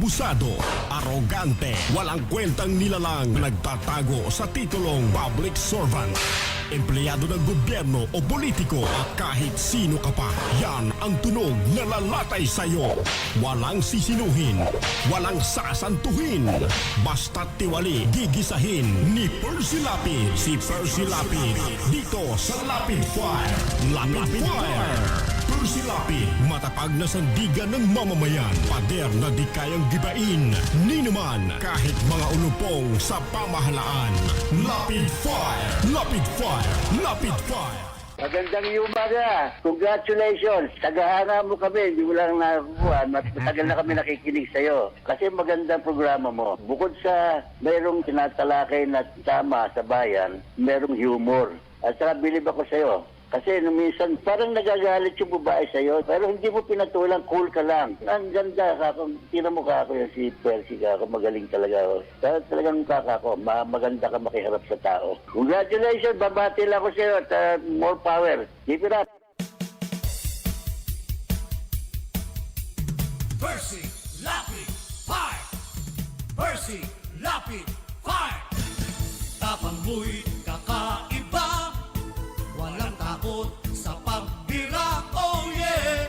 abusado, arogante, walang kwentang nilalang, nagtatago sa titulong public servant, empleyado ng gobyerno o politiko at kahit sino ka pa. Yan ang tunog na lalatay sa'yo. Walang sisinuhin, walang sasantuhin. Basta't tiwali, gigisahin ni Percy Lapid. Si Percy Lapid dito sa Lapid Fire. Lapid Fire. Percy Lapid, matapag na sandigan ng mamamayan. Pader na di kayang gibain ni naman kahit mga ulupong sa pamahalaan. Lapid Fire. Lapid Fire. Lapid Fire. Magandang umaga. Congratulations. Tagahanga mo kami. Hindi mo lang nakukuha. Matagal na kami nakikinig sa'yo. Kasi magandang programa mo. Bukod sa mayroong tinatalakay na tama sa bayan, mayroong humor. At saka bilib ako sa'yo. Kasi minsan parang nagagalit yung babae sa'yo, pero hindi mo pinatulang, cool ka lang. Ang ganda ka, tinan mo ka ako yung si Percy ka ako, magaling talaga ako. Talagang kaka ko, maganda ka makiharap sa tao. Congratulations, babati lang ako sa'yo at more power. Keep it up. Percy Lapid Fire! Percy Lapid Fire! Tapang mo'y kakaiba, walang takot sa pagbira. Oh yeah!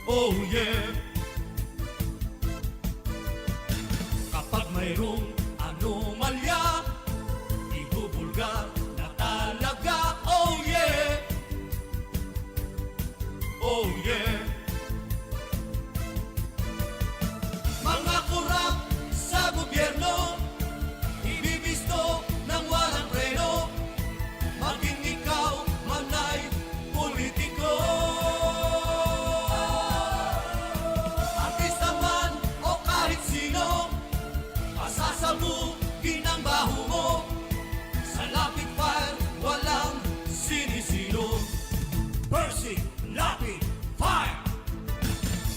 Oh yeah! Kapag mayroong anomalya, ibubulgar na talaga. Oh yeah! Oh yeah! Mga kurap sa gobyerno, ibibisto ng walang preno, maging ikaw man ay politiko. Artista man o kahit sino, pasasabugin ang baho mo. Sa Lapid Fire, walang sinisino. Percy Lapid Fire!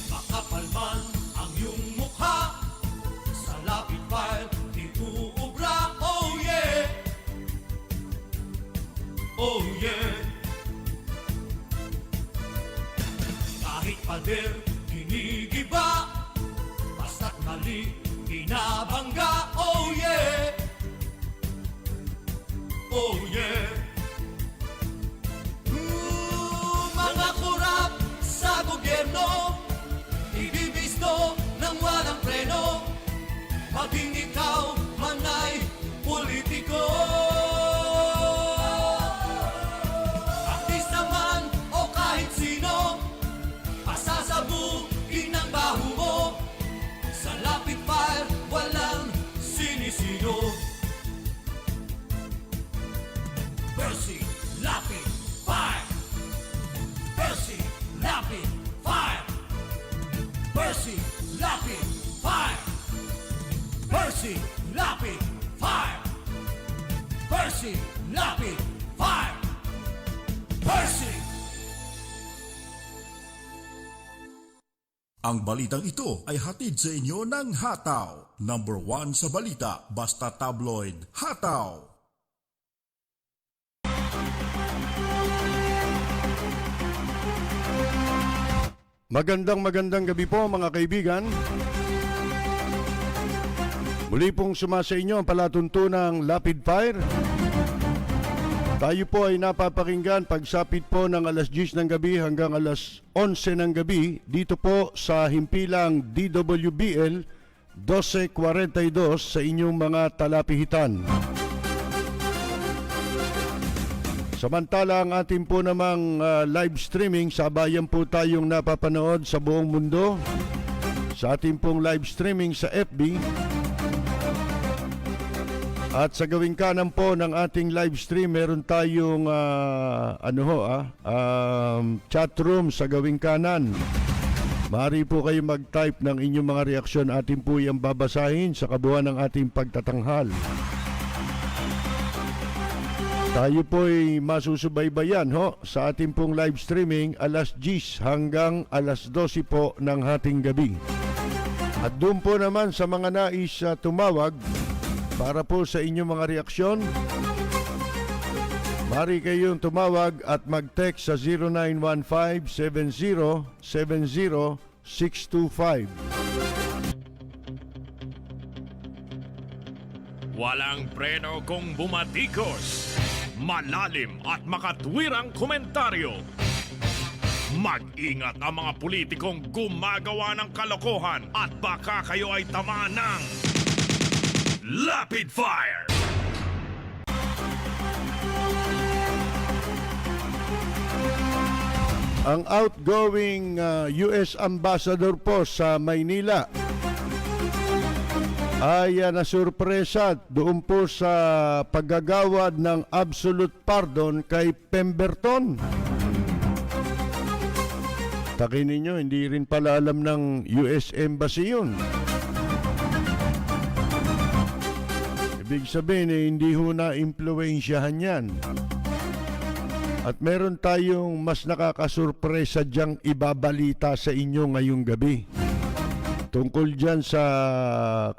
Makapal man ang iyong mukha, sa Lapid Fire di uubra. Oh yeah! Oh yeah! Kahit pader, ginigiba, basta't mali, binabangga. Oh yeah! Oh yeah! Mga kurap sa gobyerno, ibibisto ng walang preno, maging ikaw man ay politiko. Artista man o kahit sino, pasasabugin ang baho mo. Sa Lapid Fire, walang sinisino. Percy Lapid Fire! Percy Lapid Fire! Percy Lapid Fire! Percy Lapid Fire! Percy Lapid Fire! Percy! Ang balitang ito ay hatid sa inyo ng Hataw. Number 1 sa balita, basta tabloid, Hataw. Magandang gabi po mga kaibigan. Muli pong sumasa inyo ang palatuntunang Lapid Fire. Tayo po ay napapakinggan pagsapit po ng alas 10 ng gabi hanggang alas 11 ng gabi dito po sa himpilang DWBL 1242 sa inyong mga talapihitan. Samantala ang ating po namang live streaming, sabayan po tayong napapanood sa buong mundo sa ating pong live streaming sa FB. At sa gawing kanan po ng ating live stream, meron tayong chat room sa gawing kanan. Maaari po kayo mag-type ng inyong mga reaksyon, atin po yung babasahin sa kabuuan ng ating pagtatanghal. Tayo po ay masusubaybayan sa ating pong live streaming alas 10 hanggang alas 12 po ng hating gabi. At doon po naman sa mga nais tumawag para po sa inyong mga reaksyon, maaari kayong tumawag at mag-text sa 625. Walang preno kung bumatikos. Malalim at makatwirang komentaryo. Mag-ingat ang mga politikong gumagawa ng kalokohan at baka kayo ay tamaan ng Rapid Fire! Ang outgoing US Ambassador po sa Maynila ay nasurpresa doon po sa paggagawad ng absolute pardon kay Pemberton. Takin ninyo, hindi rin pala alam ng US Embassy yun. Ibig sabihin, hindi ho na-impluensyahan yan. At meron tayong mas nakakasurpresa diyang ibabalita sa inyo ngayong gabi. Tungkol dyan sa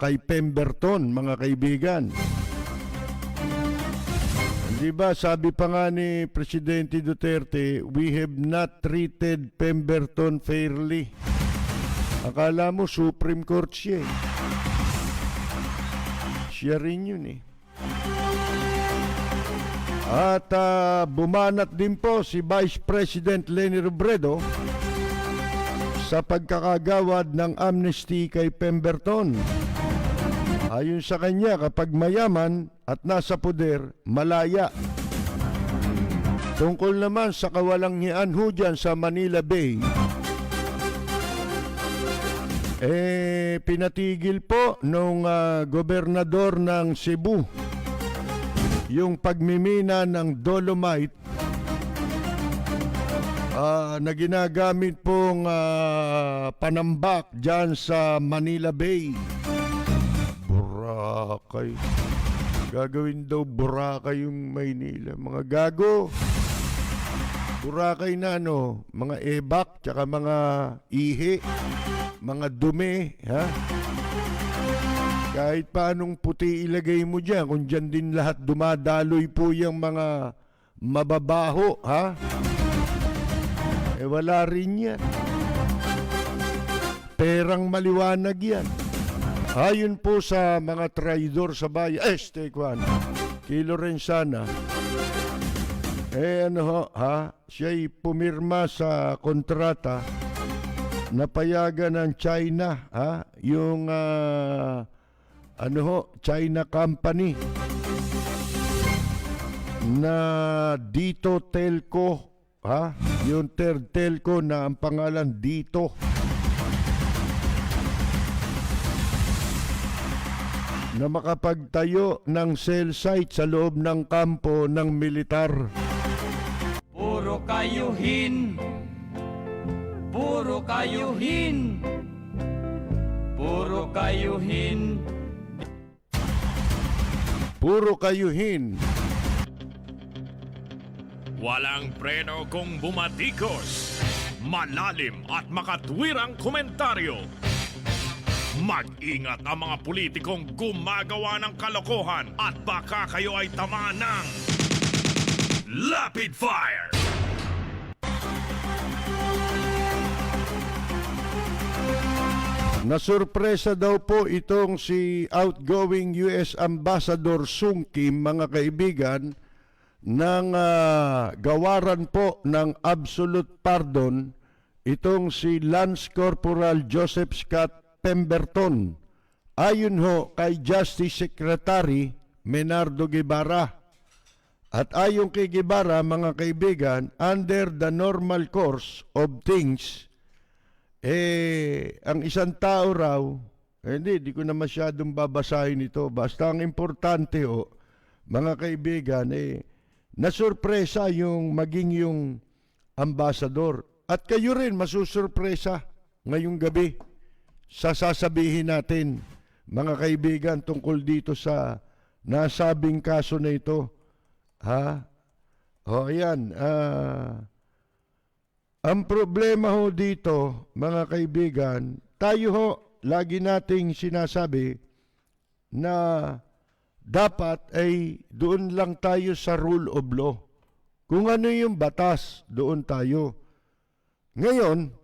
kay Pemberton, mga kaibigan. Di ba, sabi pa nga ni Presidente Duterte, we have not treated Pemberton fairly. Akala mo Supreme Court siya eh. Siya rin yun eh. At bumanat din po si Vice President Leni Robredo sa pagkakagawad ng amnesty kay Pemberton. Ayon sa kanya, kapag mayaman at nasa poder, malaya. Tungkol naman sa kawalangian ho dyan sa Manila Bay, pinatigil po nung gobernador ng Cebu yung pagmimina ng dolomite na ginagamit pong panambak dyan sa Manila Bay. Boracay. Gagawin daw Boracay yung Maynila. Mga gago. Boracay na mga ebak, tsaka mga ihi, mga dumi, ha? Kahit paanong puti ilagay mo dyan, kung dyan din lahat dumadaloy po yung mga mababaho, ha? Wala rin yan. Perang maliwanag yan. Ayon po sa mga traidor sa bayan, kay Lorenzana, siya'y pumirma sa kontrata na payagan ng China, yung China company na Dito Telco, yung third telco na ang pangalan Dito, na makapagtayo ng cell site sa loob ng kampo ng militar. Puro kayuhin, puro kayuhin, puro kayuhin. Puro kayuhin. Walang preno kung bumatikos. Malalim at makatwirang komentaryo. Mag-ingat ang mga politikong gumagawa ng kalokohan at baka kayo ay tamaan ng Rapid Fire! Nasurpresa daw po itong si outgoing US Ambassador Sung Kim, mga kaibigan, ng gawaran po ng absolute pardon itong si Lance Corporal Joseph Scott Pemberton. Ayon ho kay Justice Secretary Menardo Guevara. At ayon kay Guevara, mga kaibigan, under the normal course of things, ang isang tao raw, di ko na masyadong babasahin ito. Basta ang importante mga kaibigan, nasurpresa yung maging yung ambasador. At kayo rin masusurpresa ngayong gabi sa sasabihin natin, mga kaibigan, tungkol dito sa nasabing kaso na ito. Ayan. Ang problema ho dito, mga kaibigan, tayo ho, lagi nating sinasabi na dapat ay doon lang tayo sa rule of law. Kung ano yung batas, doon tayo. Ngayon,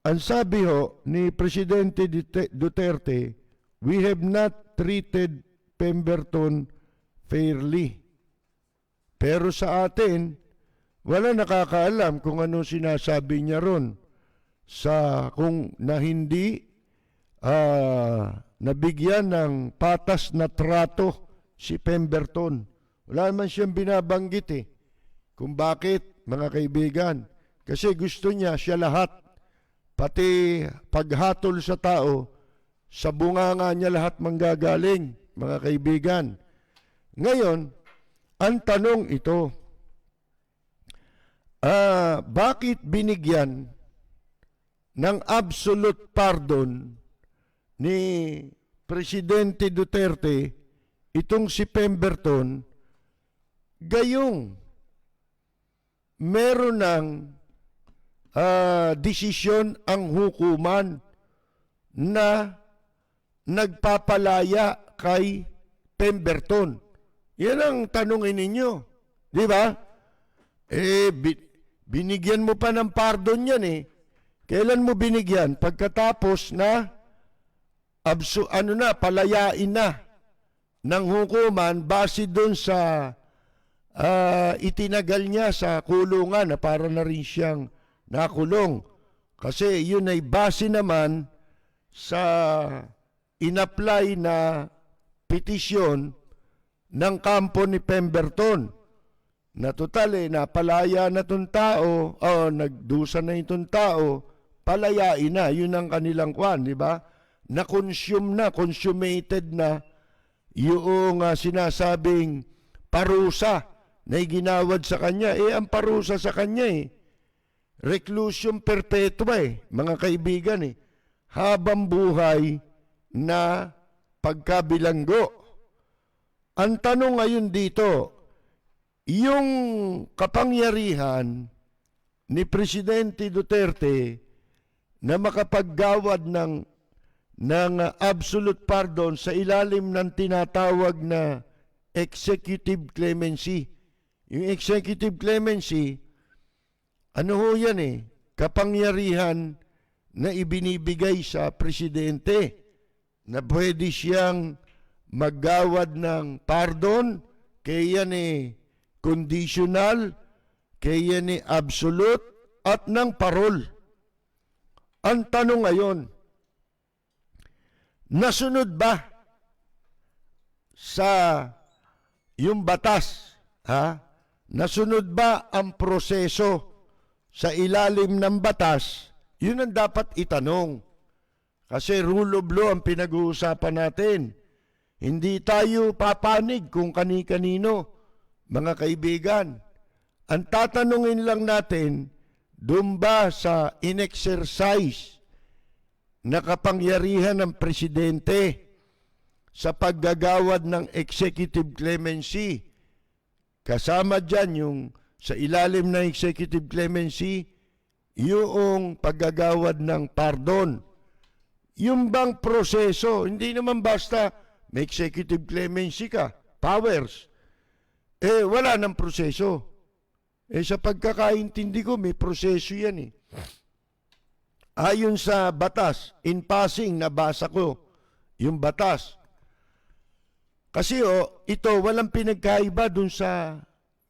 ang sabi ho ni Presidente Duterte, we have not treated Pemberton fairly. Pero sa atin, wala nakakaalam kung ano sinasabi niya ron sa kung na hindi nabigyan ng patas na trato si Pemberton. Wala naman siyang binabanggit kung bakit, mga kaibigan. Kasi gusto niya siya lahat, pati paghatol sa tao, sa bunganga niya lahat manggagaling, mga kaibigan. Ngayon, ang tanong ito, bakit binigyan ng absolute pardon ni Presidente Duterte itong si Pemberton, gayong meron ng desisyon ang hukuman na nagpapalaya kay Pemberton? Yan ang tanongin ninyo. Di ba? Binigyan mo pa ng pardon yan Kailan mo binigyan? Pagkatapos na palayain na ng hukuman base doon sa itinagal niya sa kulungan na para na rin siyang nakulong. Kasi yun ay base naman sa inapply na petisyon ng kampo ni Pemberton na total napalaya na itong tao, nagdusa na itong tao, palayain na, yun ang kanilang kwan, di ba? Consummated na yung sinasabing parusa na iginawad sa kanya. Ang parusa sa kanya reclusion perpetua mga kaibigan habang buhay na pagkabilanggo. Ang tanong ngayon dito, yung kapangyarihan ni Presidente Duterte na makapaggawad ng absolute pardon sa ilalim ng tinatawag na executive clemency. Yung executive clemency, ano ho yan kapangyarihan na ibinibigay sa presidente na pwede siyang maggawad ng pardon, kaya yan conditional, kaya yan absolute, at ng parol. Ang tanong ngayon, nasunod ba sa yung batas? Nasunod ba ang proseso sa ilalim ng batas? Yun ang dapat itanong. Kasi rule of law ang pinag-uusapan natin. Hindi tayo papanig kung kani-kanino, mga kaibigan. Ang tatanungin lang natin, doon ba sa in-exercise na kapangyarihan ng presidente sa paggagawad ng executive clemency? Kasama dyan yung sa ilalim ng executive clemency, yung paggagawad ng pardon. Yung bang proseso, hindi naman basta may executive clemency ka, powers. Wala ng proseso. Sa pagkakaintindi ko, may proseso yan Ayon sa batas, in passing, nabasa ko yung batas. Kasi ito, walang pinagkaiba dun sa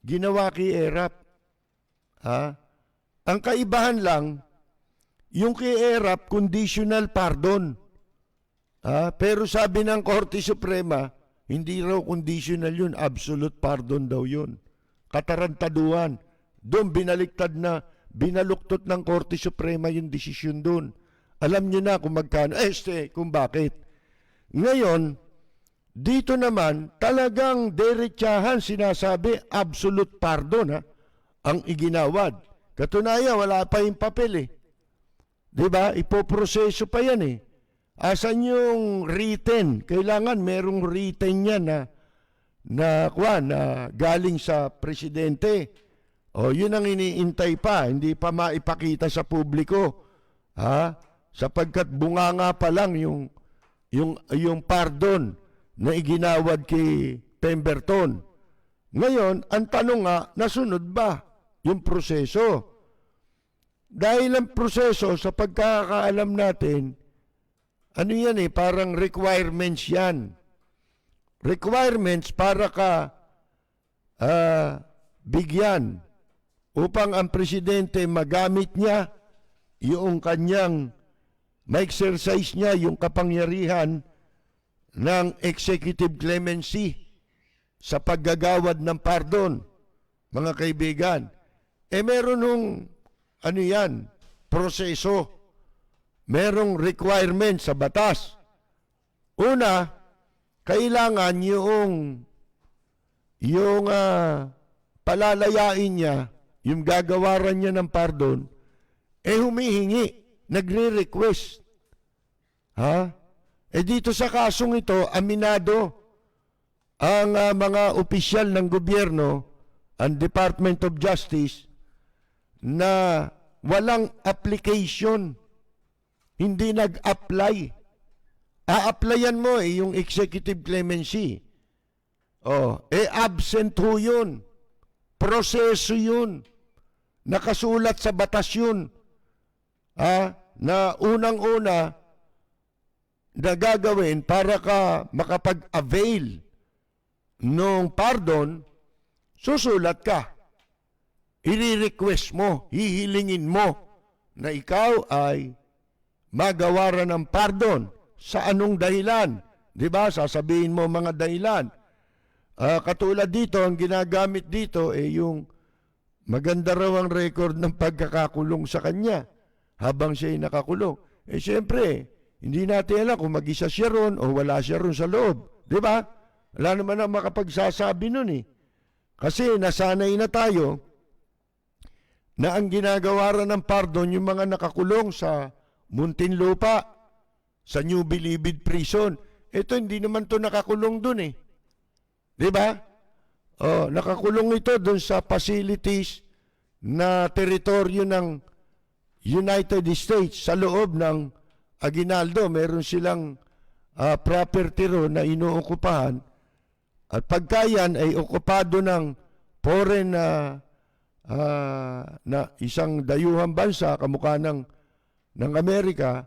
ginawa kay Erap. Ang kaibahan lang, yung kay Erap, conditional pardon. Pero sabi ng Korte Suprema, hindi raw conditional yun, absolute pardon daw yun. Katarantaduhan. Doon binaliktad na, binaluktot ng Korte Suprema yung desisyon doon. Alam nyo na kung magkano, kung bakit. Ngayon, dito naman, talagang derechahan sinasabi, absolute pardon ang iginawad. Katunayan, wala pa yung papel Diba? Ipoproseso pa yan Asan yung written? Kailangan merong written yan na galing sa presidente. Yun ang iniintay pa, hindi pa maipakita sa publiko. Sapagkat bunganga pa lang yung pardon na iginawad kay Pemberton. Ngayon, ang tanong nasunod ba yung proseso? Dahil ang proseso, sa pagkakaalam natin, ano yan parang requirements yan. Requirements para ka bigyan upang ang presidente magamit niya yung kanyang ma-exercise niya yung kapangyarihan ng executive clemency sa paggagawad ng pardon, mga kaibigan. Meron nung ano yan, proseso. Merong requirement sa batas. Una, kailangan yung palalayain niya, yung gagawaran niya ng pardon, humihingi, nagre-request. Ha? Dito sa kasong ito, aminado ang mga opisyal ng gobyerno, ang Department of Justice, na walang application, hindi nag-apply. A-applyan mo yung executive clemency. Absent ho yun. Proseso yun. Nakasulat sa batas yun. Na unang-una na gagawin para ka makapag-avail ng pardon, susulat ka. I-request mo, hihilingin mo na ikaw ay magawaran ng pardon. Sa anong dahilan? Diba? Sasabihin mo mga dahilan. Katulad dito, ang ginagamit dito yung maganda raw ang record ng pagkakakulong sa kanya habang siya ay nakakulong. Siyempre, hindi natin alam kung mag-isa siya ron o wala siya ron sa loob. Diba? Wala naman ang makapagsasabi nun Kasi nasanay na tayo na ang ginagawaran ng pardon yung mga nakakulong sa Muntinlupa, sa New Bilibid Prison. Ito, hindi naman to nakakulong dun Diba? Nakakulong ito dun sa facilities na teritoryo ng United States sa loob ng Aguinaldo. Meron silang property ro na inuokupahan. At pagka yan ay okupado ng foreign na isang dayuhang bansa, kamukha ng Amerika,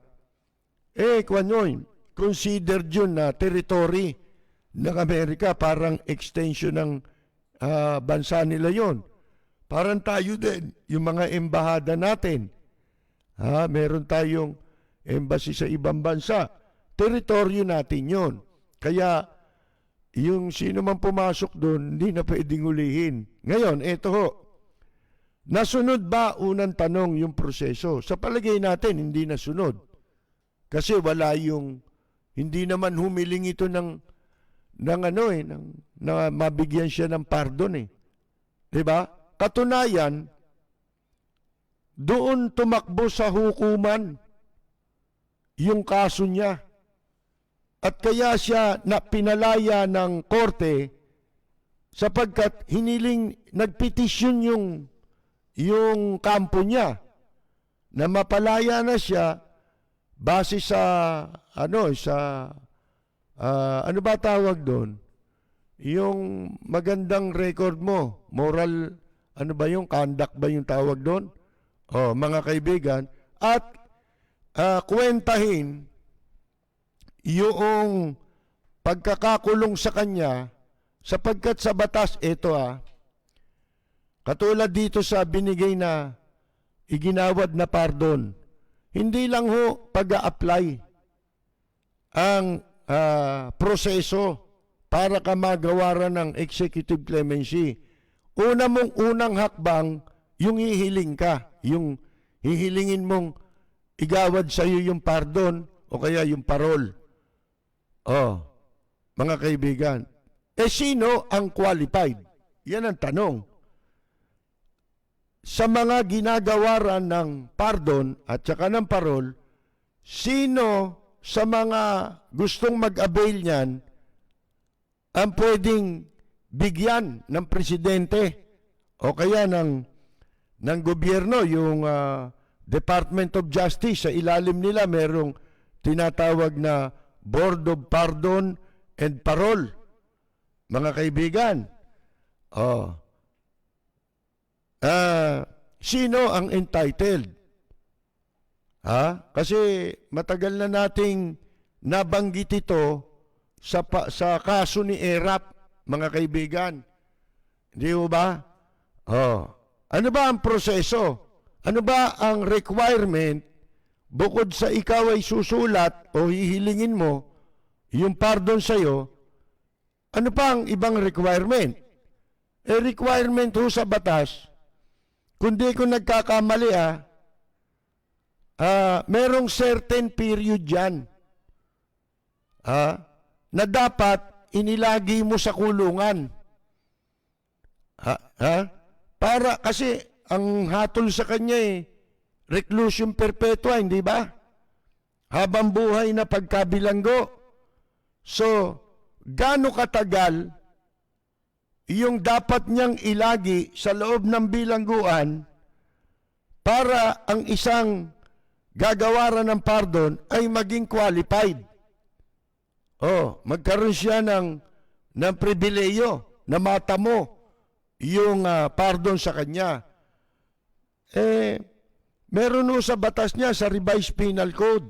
considered yun na territory ng Amerika, parang extension ng bansa nila yon. Parang tayo din, yung mga embahada natin. Meron tayong embassy sa ibang bansa. Teritoryo natin yon. Kaya, yung sino man pumasok doon, hindi na pwedeng ulihin. Ngayon, eto ho. Nasunod ba unang tanong yung proseso? Sa palagay natin, hindi nasunod. Kasi wala hindi naman humiling ito na mabigyan siya ng pardon Diba? Katunayan, doon tumakbo sa hukuman yung kaso niya. At kaya siya pinalaya ng korte sapagkat nagpetisyon yung kampo niya na mapalaya na siya base sa ano ba tawag doon? Yung magandang record mo, moral, conduct ba yung tawag doon? Mga kaibigan, at kwentahin yung pagkakakulong sa kanya sapagkat sa batas, katulad dito sa binigay na iginawad na pardon, hindi lang ho pag-a-apply ang proseso para ka magawaran ng executive clemency. Unang hakbang, yung hihiling ka, yung hihilingin mong igawad sa iyo yung pardon o kaya yung parol. Mga kaibigan, sino ang qualified? Yan ang tanong. Sa mga ginagawaran ng pardon at saka ng parol, sino sa mga gustong mag-avail niyan ang pwedeng bigyan ng presidente o kaya ng gobyerno, yung Department of Justice? Sa ilalim nila merong tinatawag na Board of Pardon and Parole. Mga kaibigan, sino ang entitled? Kasi matagal na nating nabanggit ito sa kaso ni Erap, mga kaibigan. Hindi mo ba? Ano ba ang proseso? Ano ba ang requirement bukod sa ikaw ay susulat o hihilingin mo yung pardon sa'yo? Ano pa ang ibang requirement? Requirement ho sa batas, kundi ko nagkakamali merong certain period dyan na dapat inilagi mo sa kulungan. Para kasi ang hatol sa kanya reclusion perpetua, hindi ba? Habang buhay na pagkabilanggo. So, gaano katagal yung dapat niyang ilagi sa loob ng bilangguan para ang isang gagawaran ng pardon ay maging qualified. Magkaroon siya ng pribileyo na matamo yung pardon sa kanya. Meron sa batas niya sa Revised Penal Code.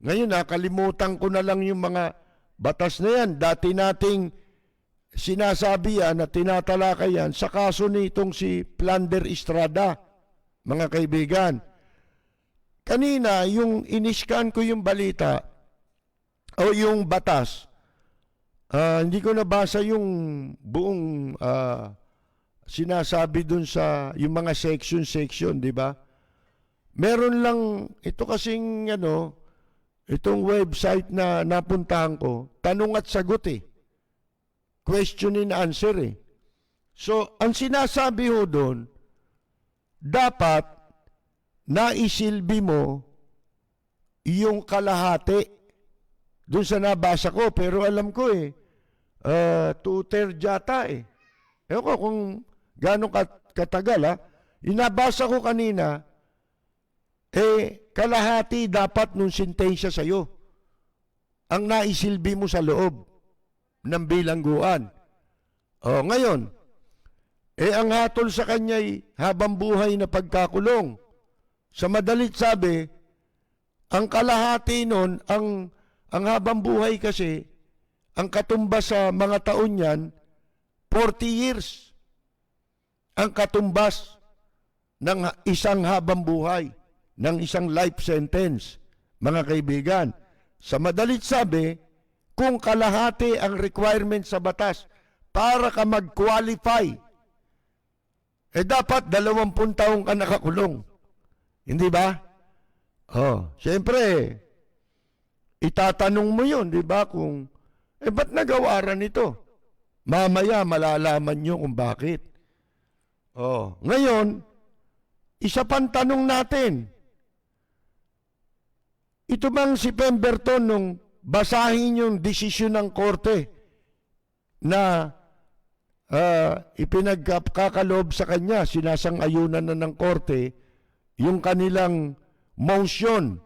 Ngayon, nakalimutan ko na lang yung mga batas na yan. Dati nating sinasabi yan at tinatalakay yan sa kaso nitong si Plander Estrada, mga kaibigan. Kanina, yung iniskan ko yung balita o yung batas, hindi ko nabasa yung buong sinasabi dun sa yung mga section, di ba? Meron lang, ito kasing itong website na napuntahan ko, tanong at sagot question and answer So, ang sinasabi ho doon, dapat naisilbi mo yung kalahati. Doon sa nabasa ko, pero alam ko two-thirds yata Ewan ko kung gano'ng katagal Inabasa ko kanina, kalahati dapat nung sintensya sa'yo ang naisilbi mo sa loob ng bilangguan. Ngayon, ang hatol sa kanya'y habang buhay na pagkakulong. Sa madalit sabi, ang kalahati nun, ang habang buhay kasi, ang katumbas sa mga taon yan, 40 years. Ang katumbas ng isang habang buhay, ng isang life sentence, mga kaibigan. Sa madalit sabi, kung kalahati ang requirement sa batas para ka mag-qualify, dapat 20 taong ka nakakulong. Hindi ba? Siyempre, itatanong mo yun, di ba? Kung, ba't nagawaran ito? Mamaya malalaman nyo kung bakit. Ngayon, isa pang tanong natin. Ito bang si Pemberton nung basahin yung desisyon ng korte na ipinagkakaloob sa kanya, sinasang-ayunan na ng korte, yung kanilang motion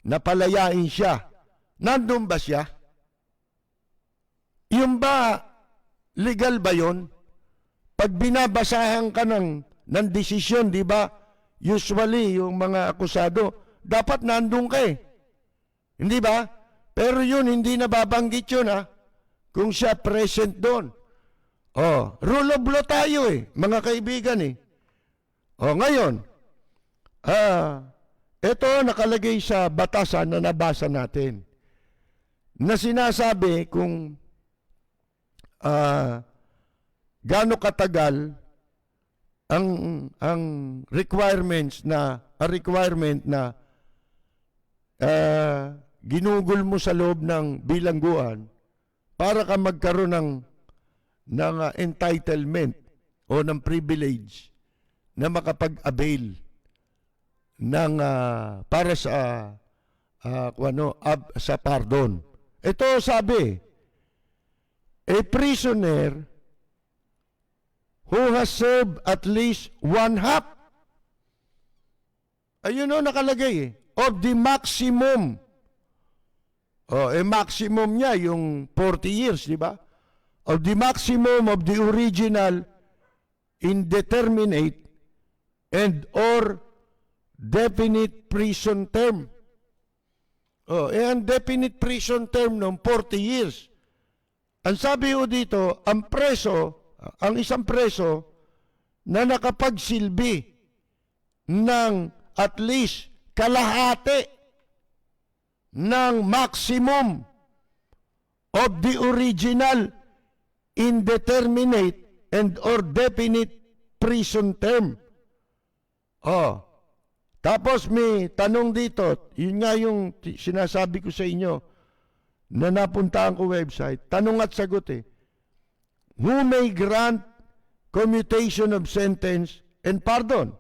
na palayain siya. Nandun ba siya? Yung ba, legal ba yon? Pag binabasahan ka ng desisyon, di ba? Usually, yung mga akusado, dapat nandun ka Hindi ba? Pero yun, hindi nababanggit yun kung siya present doon. Rule of law tayo mga kaibigan ngayon, ito nakalagay sa batasan na nabasa natin na sinasabi kung gaano katagal ang requirement na ginugol mo sa loob ng bilangguan para ka magkaroon ng entitlement o ng privilege na makapag-avail ng para sa sa pardon. Ito sabi, a prisoner who has served at least one half, ayun nakalagay of the maximum. Maximum niya yung 40 years, di ba? Of the maximum of the original indeterminate and or definite prison term. Ang definite prison term ng 40 years. Ang sabi ko dito, ang isang preso na nakapagsilbi ng at least kalahati ng maximum of the original indeterminate and or definite prison term. Tapos may tanong dito, yun nga yung sinasabi ko sa inyo na napuntaan ko website, tanong at sagot Who may grant commutation of sentence and pardon?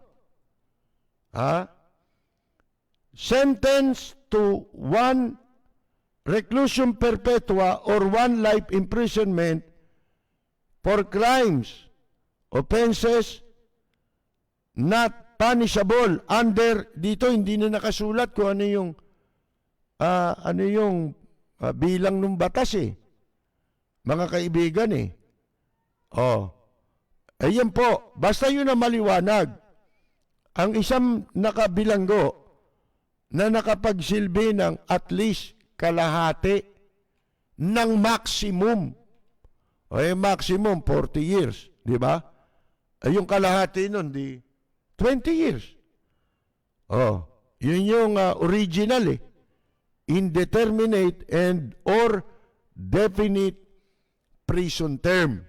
Sentence to 1 reclusion perpetua or 1 life imprisonment for crimes, offenses not punishable under, dito hindi na nakasulat kung ano yung bilang ng batas mga kaibigan ayan po, basta yun na maliwanag. Ang isang nakabilanggo na nakapagsilbi ng at least kalahati ng maximum. Maximum 40 years, di ba? Yung kalahati nun, 20 years. Yun yung original indeterminate and or definite prison term.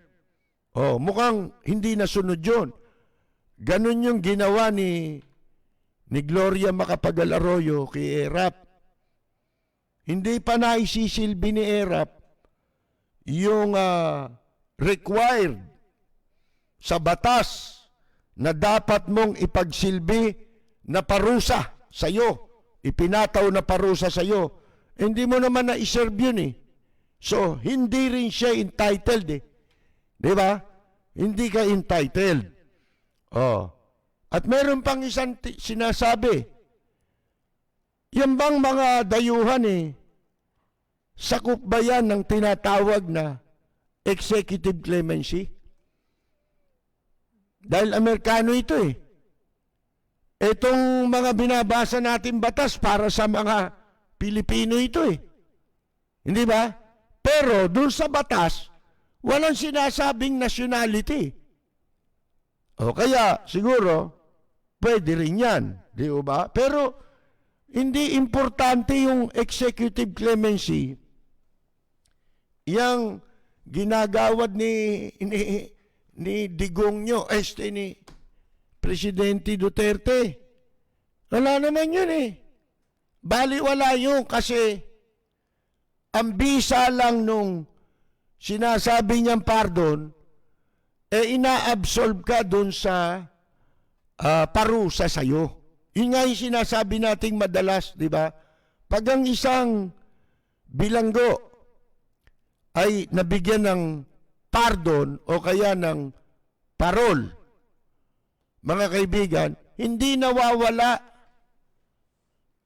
Mukhang hindi nasunod yun. Ganun yung ginawa ni Gloria Macapagal Arroyo kay ERAP. Hindi pa naisisilbi ni ERAP yung required sa batas na dapat mong ipagsilbi na parusa sa iyo, ipinataw na parusa sa iyo. Hindi mo naman na-serve yun So, hindi rin siya entitled Di ba? Hindi ka entitled. At meron pang isang sinasabi, yan bang mga dayuhan sakop ba yan ng tinatawag na executive clemency? Dahil Amerikano ito Itong mga binabasa natin batas para sa mga Pilipino ito Hindi ba? Pero doon sa batas, walang sinasabing nationality. Kaya siguro, pwede rin yan. Di ba? Pero hindi importante yung executive clemency. Yang ginagawad ni Digong nyo, ni Presidente Duterte. Wala naman yun Baliwala yun kasi ang bisa lang nung sinasabi niyang pardon, ina-absolve ka doon sa parusa sa'yo. Yun nga yung sinasabi nating madalas, di ba? Pag ang isang bilanggo ay nabigyan ng pardon o kaya ng parol, mga kaibigan, hindi nawawala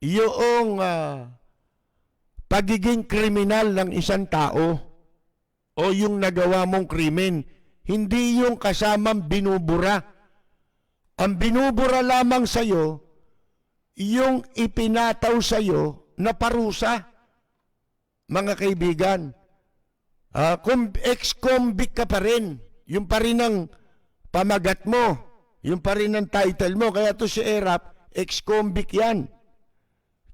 yung pagiging kriminal ng isang tao o yung nagawa mong krimen. Hindi yung kasamang binubura. Ang binubura lamang sa'yo, yung ipinataw sa'yo na parusa. Mga kaibigan, ex-convict ka pa rin. Yung pa rin ang pamagat mo. Yung pa rin ang title mo. Kaya to si ERAP, ex-convict yan.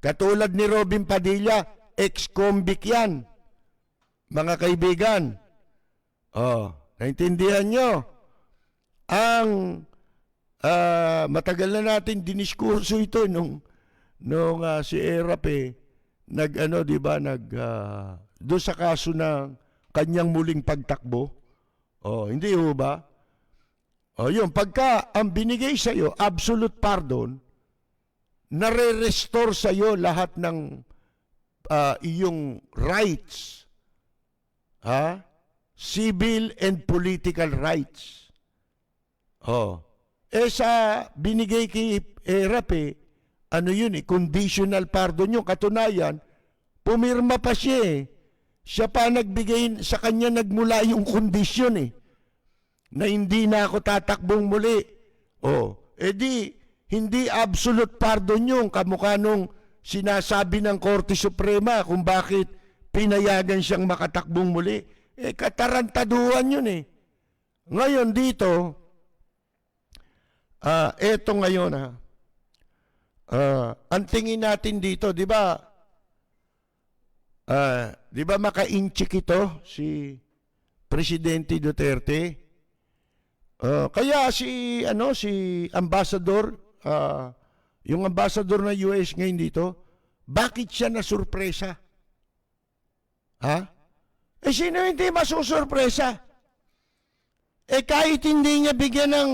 Katulad ni Robin Padilla, ex-convict yan. Mga kaibigan, naintindihan nyo? Ang matagal na natin diniskurso ito nung si ERAP di ba, doon sa kaso ng kanyang muling pagtakbo. Hindi ho ba? Yun, pagka ang binigay sa iyo, absolute pardon, nare-restore sa iyo lahat ng iyong rights. Civil and political rights. Sa binigay kay ERAP, conditional pardon yung katunayan, pumirma pa siya Siya pa nagbigay, sa kanya nagmula yung kondisyon na hindi na ako tatakbong muli. Di, hindi absolute pardon yung kamukha nung sinasabi ng Korte Suprema kung bakit pinayagan siyang makatakbong muli. Katarantaduhan yun eh. Ngayon dito, eto ngayon ang tingin natin dito, di ba maka-inchik ito si Presidente Duterte? Kaya si ambassador, yung ambassador ng US ngayon dito, bakit siya nasurpresa? Ha? Sino hindi masusurpresa? Kahit hindi niya bigyan ng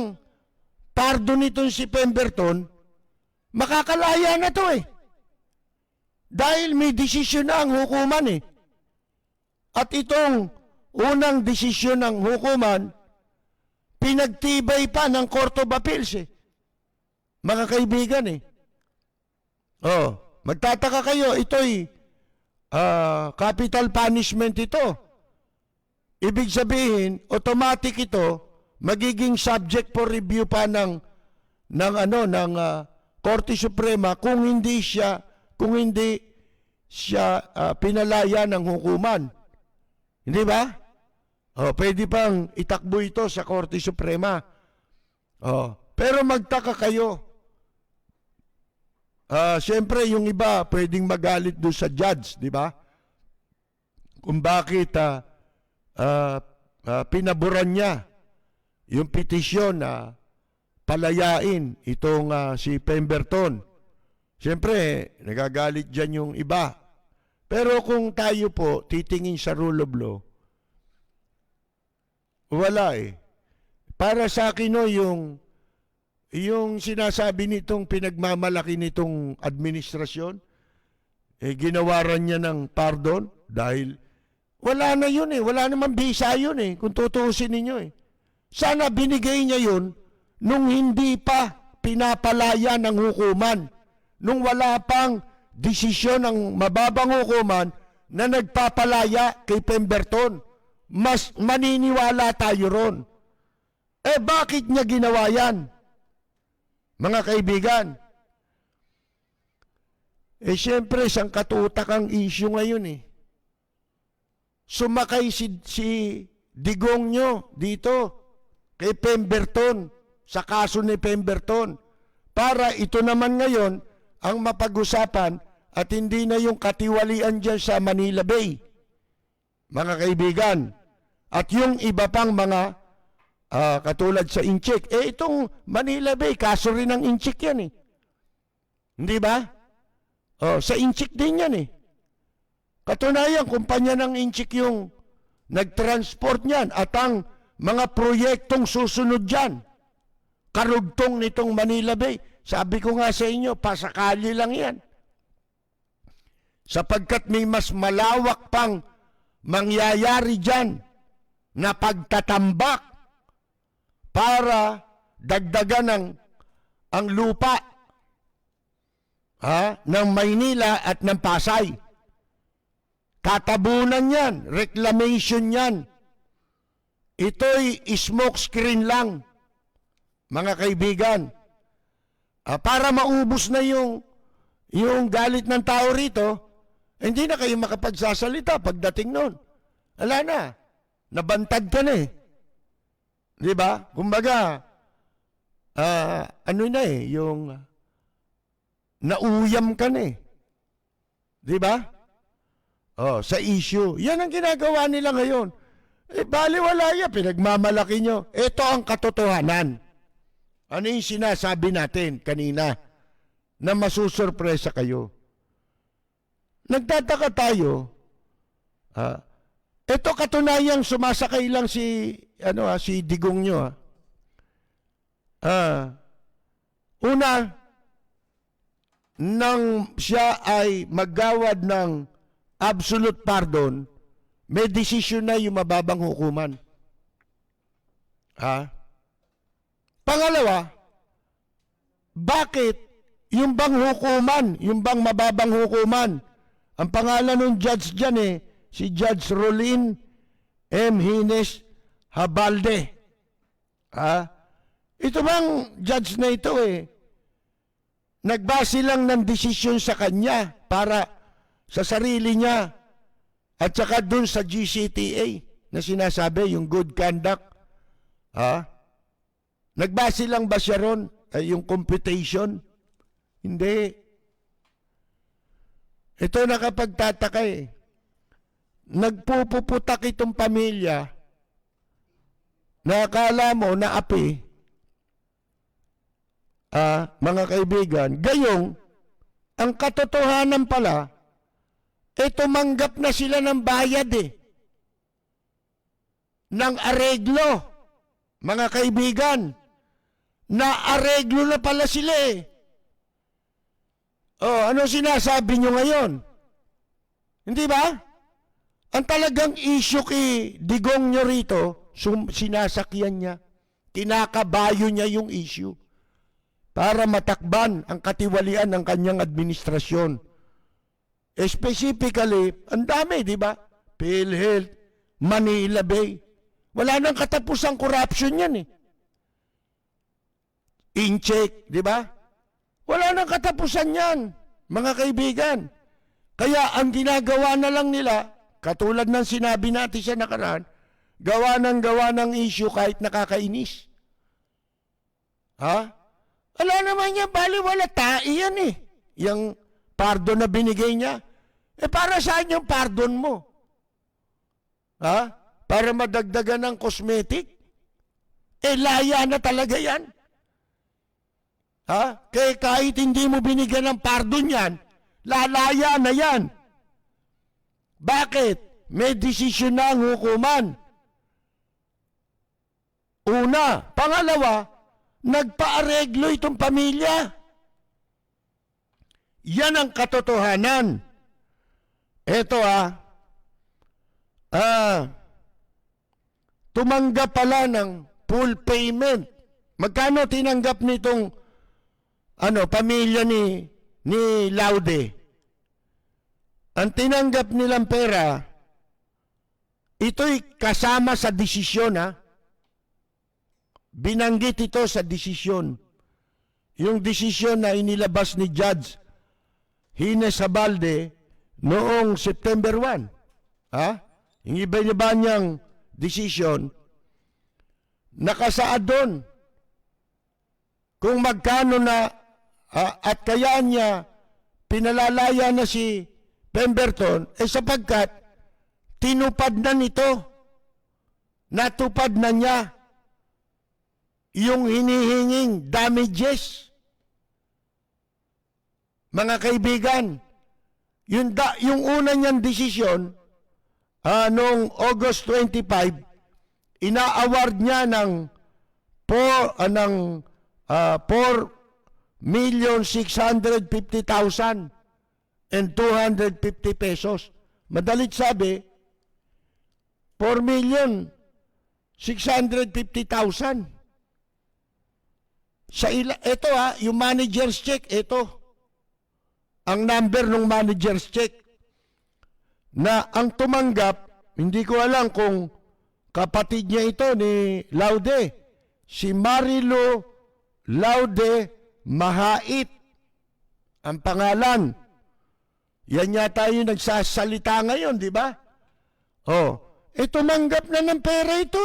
pardon nitong si Pemberton, makakalaya na to eh. Dahil may desisyon na ang hukuman eh. At itong unang desisyon ng hukuman, pinagtibay pa ng Court of Appeals eh. Mga kaibigan eh. Magtataka kayo, ito'y capital punishment ito. Ibig sabihin, automatic ito, magiging subject for review pa ng Korte Suprema kung hindi siya pinalaya ng hukuman. Hindi ba? Pwede pang itakbo ito sa Korte Suprema. Pero magtaka kayo. Siyempre, yung iba pwedeng magalit doon sa judge, di ba? Kung bakit pinaboran niya yung petisyon na palayain itong si Pemberton. Siyempre, nagagalit dyan yung iba. Pero kung tayo po titingin sa rule of law, wala eh. Para sa akin yung sinasabi nitong pinagmamalaki nitong administrasyon, ginawaran niya ng pardon dahil wala na yun eh. Wala naman bisa yun eh, kung tutuusin ninyo eh. Sana binigay niya yun nung hindi pa pinapalaya ng hukuman. Nung wala pang desisyon ng mababang hukuman na nagpapalaya kay Pemberton. Mas maniniwala tayo ron. Bakit niya ginawa yan? Mga kaibigan, siyempre, isang katutakang issue ngayon eh. Sumakay si Digong nyo dito kay Pemberton, sa kaso ni Pemberton, para ito naman ngayon ang mapag-usapan at hindi na yung katiwalian dyan sa Manila Bay. Mga kaibigan, at yung iba pang mga katulad sa Inchik. Itong Manila Bay, kaso rin ng Inchik yan eh. Hindi ba? Sa Inchik din yan eh. Katunayan, kumpanya ng Inchik yung nag-transport niyan at ang mga proyektong susunod dyan, karugtong nitong Manila Bay. Sabi ko nga sa inyo, pasakali lang yan. Sapagkat may mas malawak pang mangyayari dyan na pagtatambak para dagdagan ang lupa ng Maynila at ng Pasay. Tatabunan yan, reclamation yan. Ito'y smoke screen lang, mga kaibigan. Para maubos na yung galit ng tao rito, hindi na kayo makapagsasalita pagdating nun. Wala na. Nabantad ka na eh. Di ba? Kumbaga, yung nauyam ka na eh. Di ba? Sa issue. Yan ang ginagawa nila ngayon. Baliwala yan, pinagmamalaki nyo. Ito ang katotohanan. Ano yung sinasabi natin kanina na masusurpresa kayo? Nagtataka tayo, ito katunayang sumasakay lang si Digong nyo. Una, nang siya ay maggawad ng absolute pardon, may desisyon na yung mababang hukuman. Pangalawa, bakit yung bang hukuman, yung bang mababang hukuman, ang pangalan ng judge dyan si Judge Rolin M. Hines Habalde. Ito bang judge na ito nagbase lang ng desisyon sa kanya para sa sarili niya at saka dun sa GCTA na sinasabi, yung good conduct. Nagbase lang ba siya ron? Yung computation? Hindi. Ito nakapagtataka eh. Nagpupuputak itong pamilya na akala mo na api, mga kaibigan, gayong ang katotohanan pala, tumanggap na sila ng bayad ng areglo. Mga kaibigan, na areglo na pala sila ano sinasabi nyo ngayon? Hindi ba? Ang talagang issue kay Digong nyo rito, sinasakyan niya, kinakabayo niya yung issue para matakban ang katiwalian ng kanyang administrasyon. Specifically, ang dami, di ba? PhilHealth, Manila Bay. Wala nang katapusang corruption yan In-check, di ba? Wala nang katapusan yan, mga kaibigan. Kaya ang ginagawa na lang nila, katulad ng sinabi natin sa nakaraan, gawa ng issue kahit nakakainis. Wala naman niya, baliwala, tae yan Yung pardon na binigay niya. Para saan yung pardon mo? Para madagdagan ng cosmetic? Laya na talaga yan. Kaya kahit hindi mo binigyan ng pardon yan, lalaya na yan. Bakit? May desisyon na ang hukuman. Una. Pangalawa, nagpaareglo itong pamilya. Yan ang katotohanan. Eto tumanggap pala ng full payment. Magkano tinanggap nitong pamilya ni Laude? Ang tinanggap nilang pera, ito'y kasama sa desisyon Binanggit ito sa desisyon. Yung desisyon na inilabas ni Judge Hines Abalde noong September 1. Yung iba-iba niyang desisyon, nakasaad doon kung magkano na at kaya niya pinalalaya na si Pemberton sapagkat tinupad na nito, natupad na niya yung hinihinging damages. Mga kaibigan, yung una niyang desisyon noong August 25, ina-award niya ng 4,650,250 pesos. Madalit sabi, 4,650,000. Ito yung manager's check, ito. Ang number ng manager's check. Na ang tumanggap, hindi ko alam kung kapatid niya ito ni Laude. Si Marilo Laude Mahait. Ang pangalan. Yan yata yung nagsasalita ngayon, di ba? Tumanggap na ng pera ito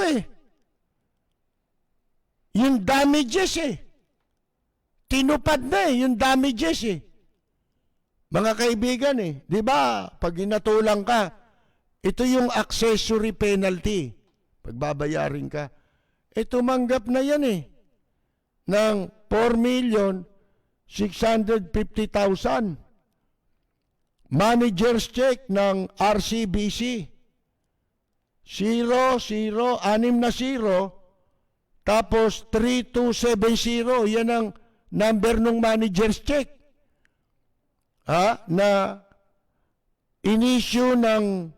Yung damages tinupad na yung damages Mga kaibigan di ba, pag inatulang ka, ito yung accessory penalty. Pagbabayarin ka. Tumanggap na yan ng 4,650,000. Manager's check ng RCBC. 0, 0, 6 na 0. Tapos 3270, yan ang number ng manager's check. Na in-issue ng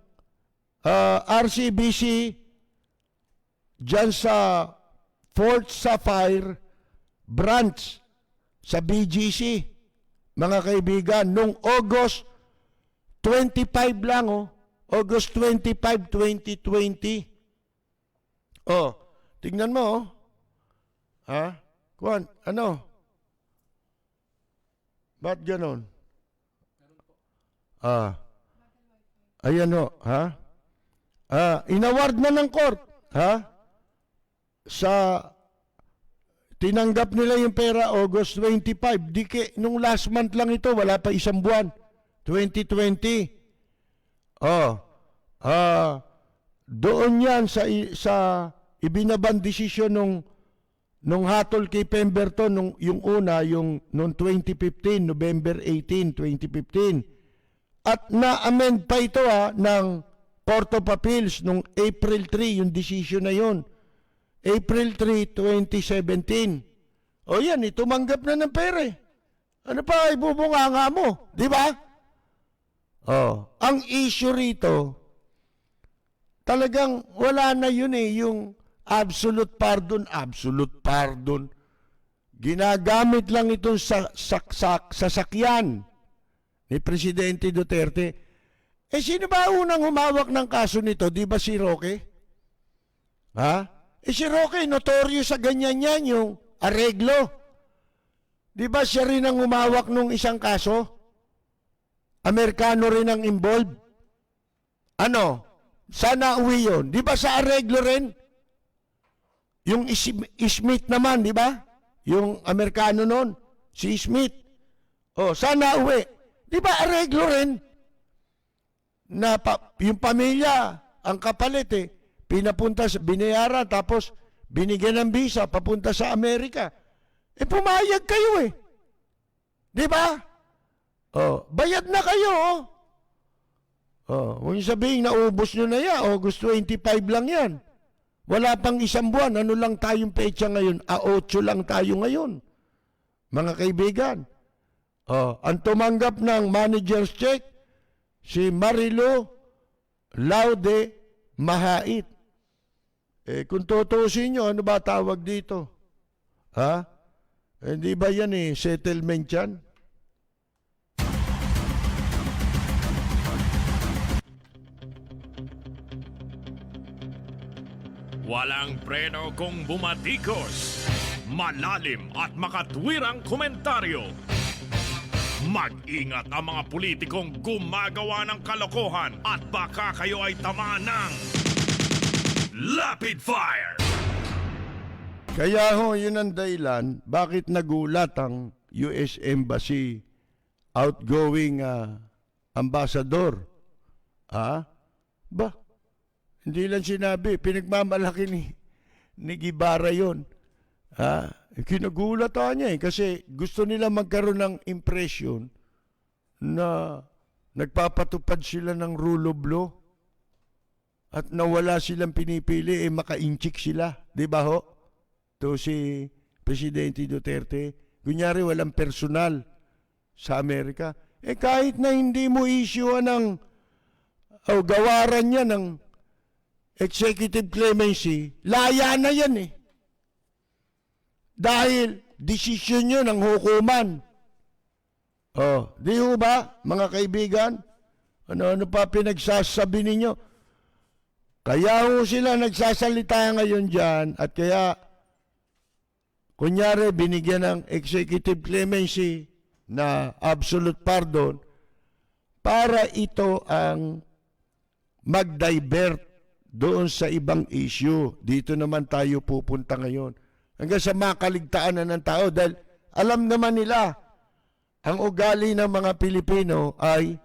RCBC dyan sa Fort Sapphire branch sa BGC. Mga kaibigan, nung August 25 lang August 25, 2020. Tingnan mo Kuwan, Ba't ganon? Ayan ho, ha? Inaward na ng court, ha? Tinanggap nila yung pera August 25. Nung last month lang ito, wala pa isang buwan. 2020. Doon yan sa ibinabang desisyon nung hatol kay Pemberton, yung una, nung 2015, November 18, 2015. At na-amend pa ito ng Court of Appeals nung April 3, yung desisyon na yun. April 3, 2017. O yan, tumanggap na ng pera. Ano pa ibubunganga mo? Di ba? Ang issue rito, talagang wala na yun yung absolute pardon. Ginagamit lang ito sa sasakyan ni Presidente Duterte. Sino ba unang humawak ng kaso nito? Di ba si Roque? Ha? Si Roque, notorious sa ganyan yan, yung areglo. Di ba siya rin ang humawak nung isang kaso? Amerikano rin ang involved. Ano? Sana uwi yun. Di ba sa areglo rin? Yung Smith naman, di ba? Yung Amerikano nun, si Smith. Sana uwi. Di ba areglo rin? Yung pamilya, ang kapalit pinapunta, binayaran, tapos binigyan ng visa, papunta sa Amerika. Pumayag kayo Di ba? Bayad na kayo huwag sabihin, naubos nyo na yan. August 25 lang yan. Wala pang isang buwan. Ano lang tayong petsa ngayon? 8 lang tayo ngayon. Mga kaibigan. Ang tumanggap ng manager's check, si Marilo Laude Mahait. Kung tutusin nyo, ano ba tawag dito? Ha? Hindi ba yan settlement yan? Walang preno kung bumatikos. Malalim at makatwirang komentaryo. Mag-ingat ang mga politikong gumagawa ng kalokohan at baka kayo ay tamaan ng Rapid Fire! Kaya yun ang dahilan bakit nagulat ang US Embassy outgoing ambassador. Hindi lang sinabi, pinagmamalaki ni Guevara yun. Kinagulat niya kasi gusto nila magkaroon ng impression na nagpapatupad sila ng rule of law at nawala silang pinipili, maka-inchik sila. Di ba To si Presidente Duterte. Kunyari walang personal sa Amerika. Kahit na hindi mo issue ng gawaran niya ng executive clemency, laya na yan Dahil desisyon nyo ng hukuman. Di ba, mga kaibigan? Ano pa pinagsasabi ninyo? Kaya sila nagsasalita ngayon dyan at kaya, kunyari, binigyan ng executive clemency na absolute pardon para ito ang mag-divert doon sa ibang issue. Dito naman tayo pupunta ngayon. Hanggang sa makaligtaan na ng tao dahil alam naman nila ang ugali ng mga Pilipino ay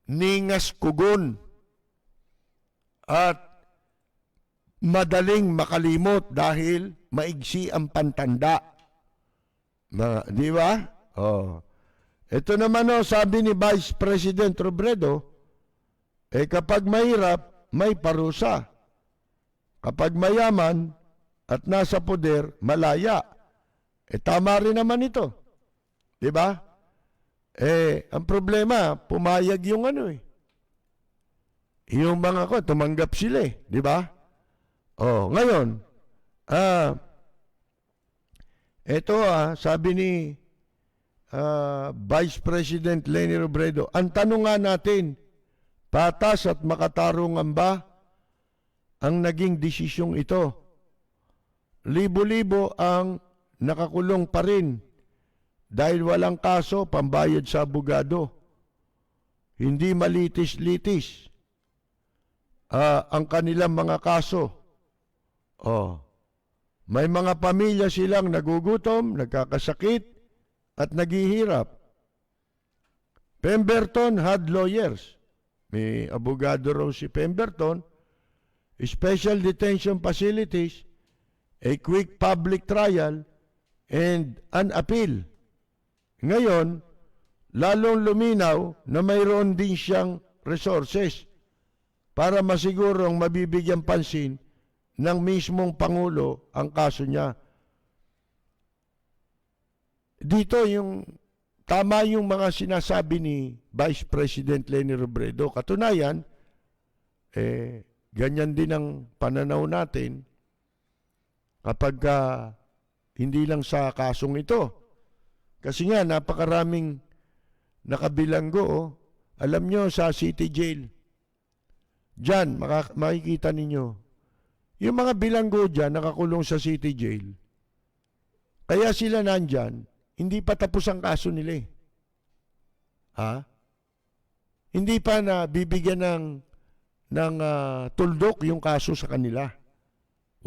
ningas kugon at madaling makalimot dahil maigsi ang pantanda. Di ba? Ito naman sabi ni Vice President Robredo, kapag mahirap, may parusa. Kapag mayaman at nasa poder, malaya. Tama rin naman ito. Di ba? Ang problema, pumayag yung yung mga tumanggap sila Di ba? Ngayon, ito sabi ni Vice President Leni Robredo, ang tanong nga natin, patas at makatarungan ba ang naging desisyong ito? Libo-libo ang nakakulong pa rin dahil walang kaso, pambayad sa abogado. Hindi malitis-litis ang kanilang mga kaso. May mga pamilya silang nagugutom, nagkakasakit, at naghihirap. Pemberton had lawyers. May abogado raw si Pemberton. Special detention facilities, a quick public trial, and an appeal. Ngayon, lalong luminaw na mayroon din siyang resources para masigurong mabibigyan pansin ng mismong Pangulo ang kaso niya. Dito tama yung mga sinasabi ni Vice President Leni Robredo. Katunayan, ganyan din ang pananaw natin kapag hindi lang sa kasong ito. Kasi nga, napakaraming nakabilanggo. Alam nyo, sa City Jail, dyan, makikita ninyo, yung mga bilanggo dyan, nakakulong sa City Jail. Kaya sila nandyan, hindi pa tapos ang kaso nila. Hindi pa na bibigyan ng tuldok yung kaso sa kanila.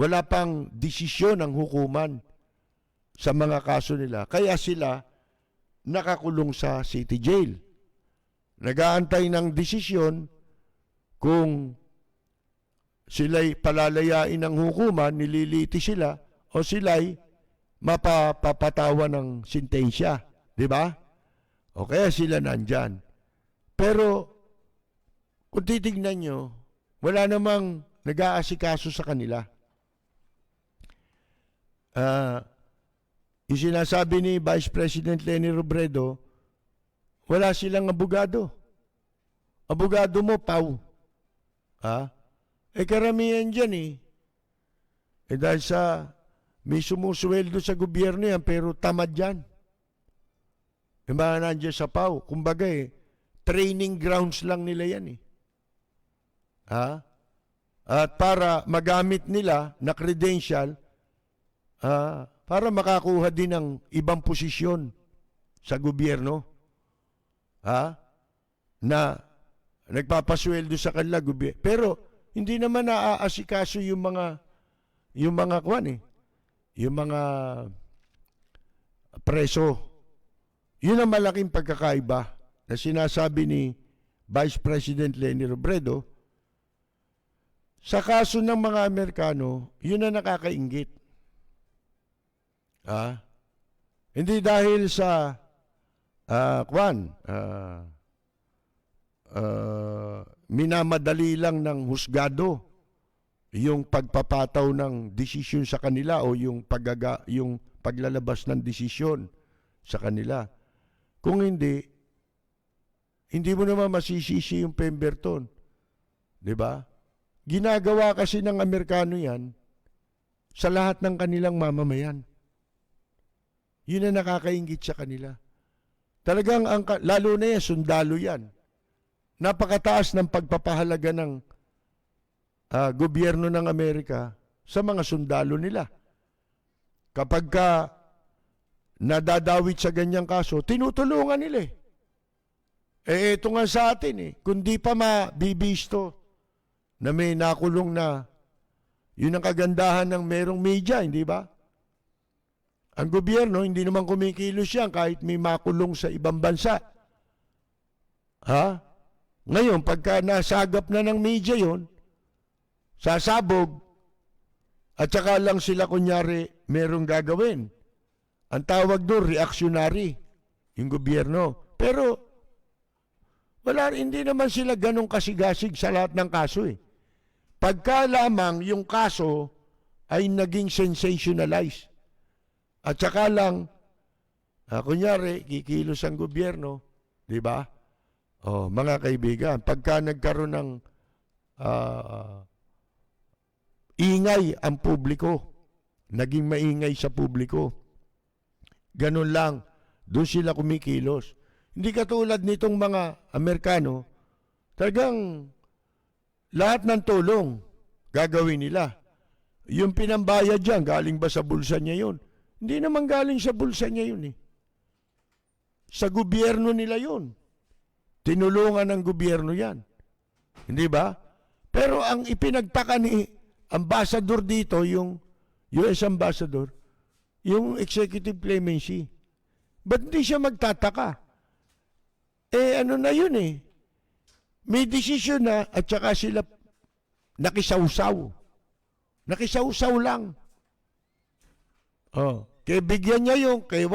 Wala pang desisyon ng hukuman sa mga kaso nila. Kaya sila nakakulong sa City Jail. Nag-aantay ng desisyon kung sila'y palalayain ng hukuman, nililiti sila, o sila'y mapapatawa ng sintensya. Di ba? O kaya sila nandyan. Pero, kung titignan nyo, wala namang nag-aasikaso sa kanila. Yung sinasabi ni Vice President Leni Robredo, wala silang abogado. Abogado mo, Pau. Karamihan dyan dahil sa may sumusweldo sa gobyerno yan, pero tamad yan. Mga nandiyan sa Pau. Kumbaga training grounds lang nila yan At para magamit nila na credential, para makakuha din ng ibang posisyon sa gobyerno. Na nagpapasweldo sa kanila gobyerno. Pero hindi naman naaasikaso yung mga preso. Yun ang malaking pagkakaiba na sinasabi ni Vice President Leni Robredo. Sa kaso ng mga Amerikano, yun ang nakakainggit. Hindi dahil sa minamadali lang ng husgado yung pagpapataw ng desisyon sa kanila o yung paglalabas ng desisyon sa kanila. Kung hindi mo naman masisisi yung Pemberton. Diba? Ginagawa kasi ng Amerikano yan sa lahat ng kanilang mamamayan. Yun ang nakakainggit sa kanila. Talagang, lalo na yan, sundalo yan. Napakataas ng pagpapahalaga ng gobyerno ng Amerika sa mga sundalo nila. Kapag nadadawit sa ganyang kaso, tinutulungan nila ito nga sa atin kung di pa mabibisto na may nakulong na, yun ang kagandahan ng merong media, hindi ba? Ang gobyerno, hindi naman kumikilos yan kahit may makulong sa ibang bansa. Ngayon, pagka nasagap na ng media yon, sasabog, at saka lang sila kunyari merong gagawin. Ang tawag doon, reactionary, yung gobyerno. Pero, hindi naman sila ganong kasigasig sa lahat ng kaso Pagka lamang yung kaso ay naging sensationalized. At saka lang, kunyari, kikilos ang gobyerno, di ba? Mga kaibigan, pagka nagkaroon ng ingay ang publiko, naging maingay sa publiko, ganun lang, doon sila kumikilos. Hindi katulad nitong mga Amerikano, talagang lahat ng tulong gagawin nila. Yung pinambayad dyan, galing ba sa bulsa niya yun? Hindi naman galing sa bulsa niya yun Sa gobyerno nila yun. Tinulungan ng gobyerno yan. Hindi ba? Pero ang ipinagtaka ni ambassador dito, yung US ambassador, yung executive clemency. Ba't hindi siya magtataka? Ano na yun eh. May desisyon na at saka sila nakisawsaw. Nakisawsaw lang. Kaya bigyan niya yung, kaya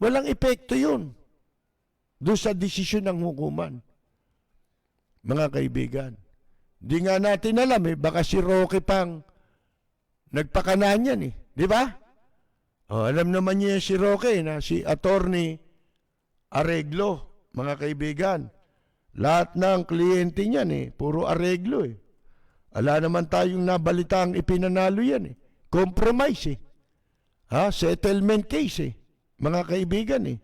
walang epekto yun. Doon sa desisyon ng hukuman. Mga kaibigan. Di nga natin alam baka si Roque pang nagpakanan yan Di ba? Alam naman niya si Roque na si Attorney Areglo, mga kaibigan. Lahat ng kliyente niyan puro Areglo Ala naman tayong nabalitang ipinanalo yan Compromise settlement case mga kaibigan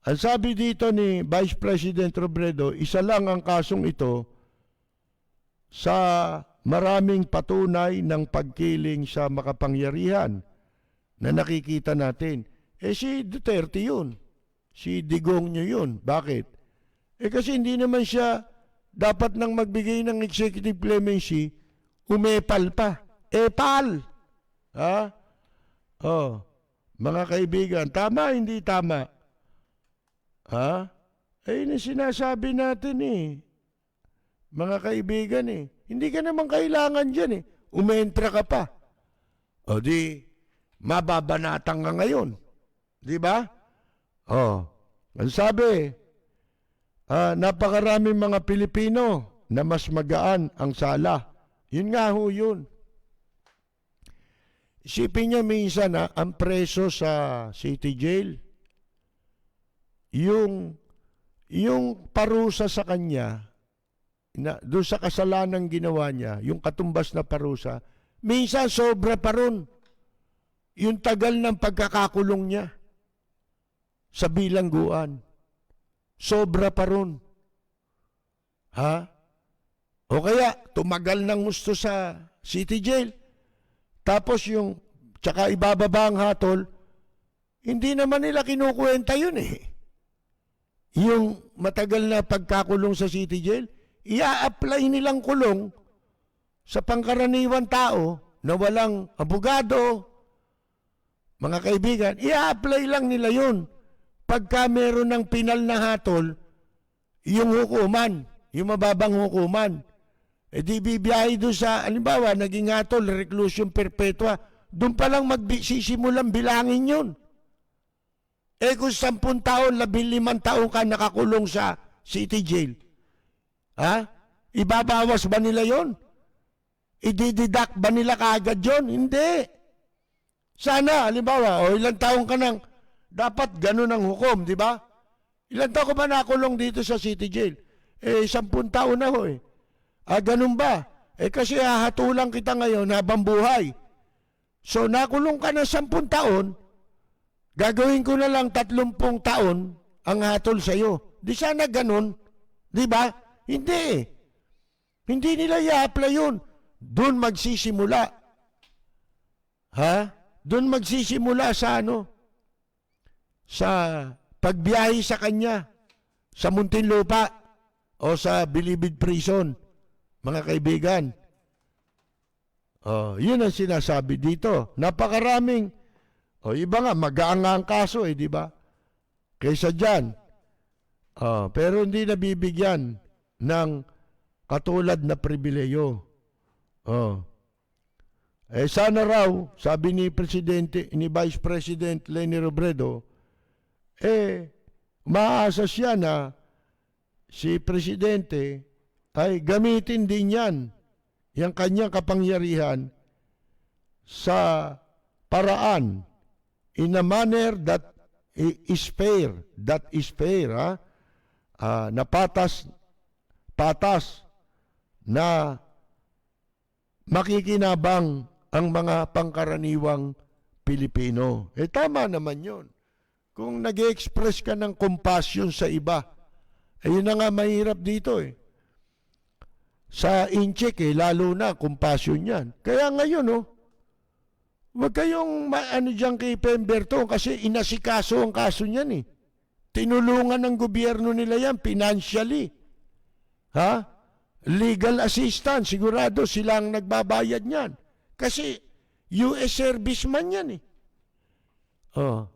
ang sabi dito ni Vice President Robredo, isa lang ang kasong ito sa maraming patunay ng pagkiling sa makapangyarihan na nakikita natin. Si Duterte yun. Si Digong nyo yun. Bakit? Kasi hindi naman siya dapat nang magbigay ng executive clemency, umepal pa. Epal! Mga kaibigan, tama, hindi tama? Ayun ang sinasabi natin Mga kaibigan Hindi ka naman kailangan dyan Umentra ka pa. O di, mababanatang ka ngayon. Di ba? Ang sabi, napakaraming mga Pilipino na mas magaan ang sala. Yun nga ho yun. Isipin niya minsan ang preso sa city jail, yung parusa sa kanya, doon sa kasalanan ginawa niya, yung katumbas na parusa, minsan sobra pa ron. Yung tagal ng pagkakakulong niya sa bilangguan. Sobra pa ron. O kaya, tumagal ng gusto sa city jail. Tapos tsaka ibababa ang hatol, hindi naman nila kinukuwenta yun Yung matagal na pagkakulong sa city jail, ia-apply nilang kulong sa pangkaraniwan tao na walang abogado. Mga kaibigan, ia-apply lang nila yun. Pagka meron ng pinal na hatol, yung hukuman, yung mababang hukuman, di bibiyahe doon sa, halimbawa, naging hatol, reclusion perpetua, doon pa lang magsisimulang bilangin yun. Kung 10 taon, 15 taon ka nakakulong sa city jail, ibabawas ba nila yon? Idididak ba nila kaagad yon? Hindi. Sana, halimbawa, ilang taon ka nang, dapat ganun ang hukom, di ba? Ilang taon ka ba nakulong dito sa city jail? 10 taon na ho ganun ba? Kasi hahatulang kita ngayon habang buhay. So, nakulong ka na 10 taon, gagawin ko na lang 30 taon ang hatol sa'yo. Di sana ganun. Di ba? Hindi. Hindi nila i-apply yun. Doon magsisimula. Doon magsisimula sa sa pagbiyahe sa kanya sa Muntinlupa o sa Bilibid Prison. Mga kaibigan. Yun ang sinasabi dito. Napakaraming iba nga, magaang ang kaso di ba? Kaysa dyan. Pero hindi nabibigyan ng katulad na pribileyo. Sana raw, sabi ni Vice President Leni Robredo, maasa siya na si Presidente ay gamitin din yan, yung kanyang kapangyarihan sa paraan in a manner that is fair, na patas na makikinabang ang mga pangkaraniwang Pilipino. Tama naman yun. Kung nag-express ka ng compassion sa iba, yun na nga mahirap dito Sa incheck lalo na compassion yan. Kaya ngayon Huwag kayong ano dyan kay Pemberton kasi inasikaso ang kaso niyan eh. Tinulungan ng gobyerno nila yan financially. Ha? Legal assistance, sigurado silang nagbabayad niyan. Kasi US serviceman yan eh. Oh.